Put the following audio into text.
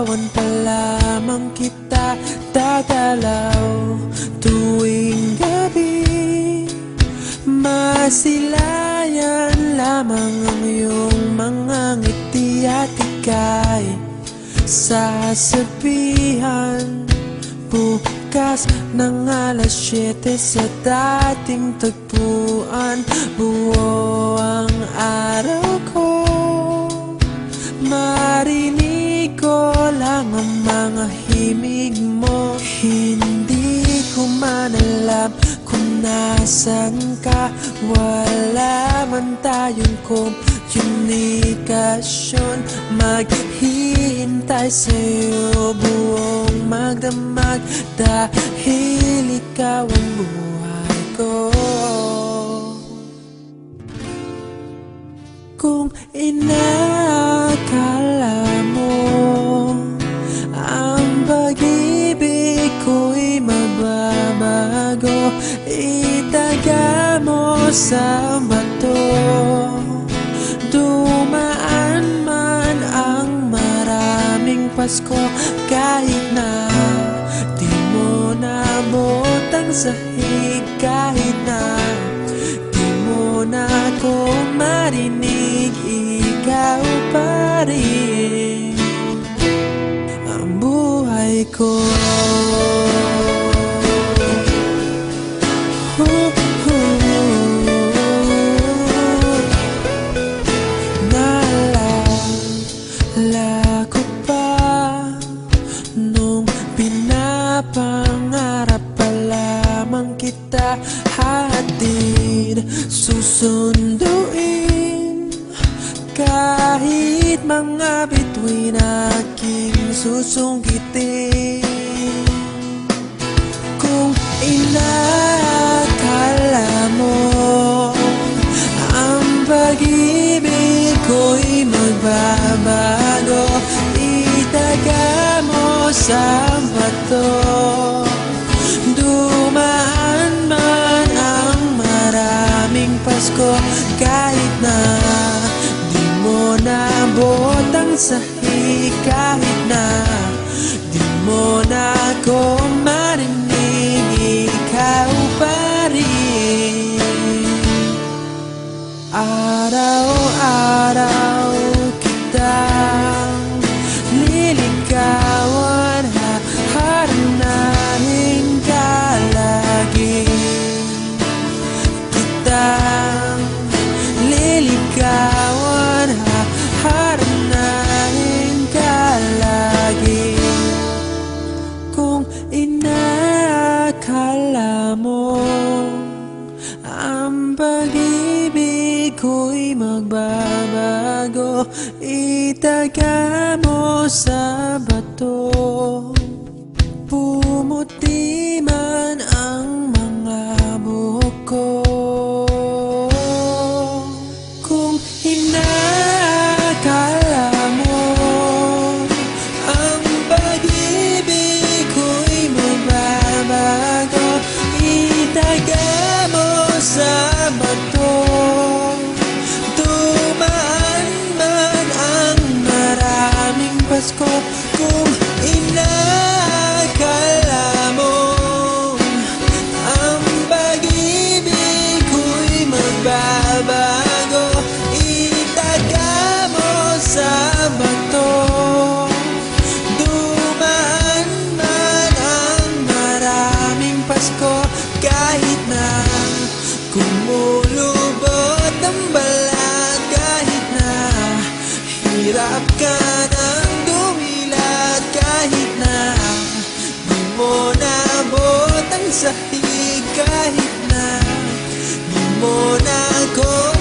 Liligawan pa lamang kita, dadalaw tuwing gabi. Masilayan lamang ang iyong mga ngiti at ika'y sasabihan bukas ng alas 7 sa dating tagpuan. Buo ang araw ko, marinig ko lang ang mga himig mo. Hindi ko man alam kung nasan ka, wala man tayong komunikasyon. Maghihintay sa'yo buong magdamag, dahil ikaw ang buhay ko. Kung inakala mo ang pag-ibig ko'y magbabago, itaga mo sa bato. Dumaan man ang maraming Pasko, kahit na di mo naabot ang sahig, kahit na di mo na ako marinig, ikaw pa rin ang buhay ko. Naalala ko pa nung pinapangarap pa lamang kita, hatid susunduin kahit mga bituin aking susungkitin. Kung inakala mo ang pag-ibig ko'y magbabago, itaga mo sa bato. Dumaan man ang maraming Pasko, kahit na di mo naabot ang sahig, kahit na di mo na ako marinig, ikaw pa rin. Araw-araw kitang liligawan, haharanahin ka lagi. Kitang liligawan, haharanahin ka lagi. Kung inakala mo ang pag-ibig ko'y magbabago, itaga mo sa bato. Pumuti man ang mga buhok ko. Kung inakala mo ang pag-ibig ko'y magbabago, itaga mo sa bato. Dumaan man ang maraming Pasko, kung inakala mo ang pag-ibig ko'y magbabago, itaga mo sa bato. Dumaan man ang maraming Pasko, kahit na kumulubot ang balat, kahit na hirap ka ng dumilat, kahit na di mo naabot ang sahig, kahit na di mo na ako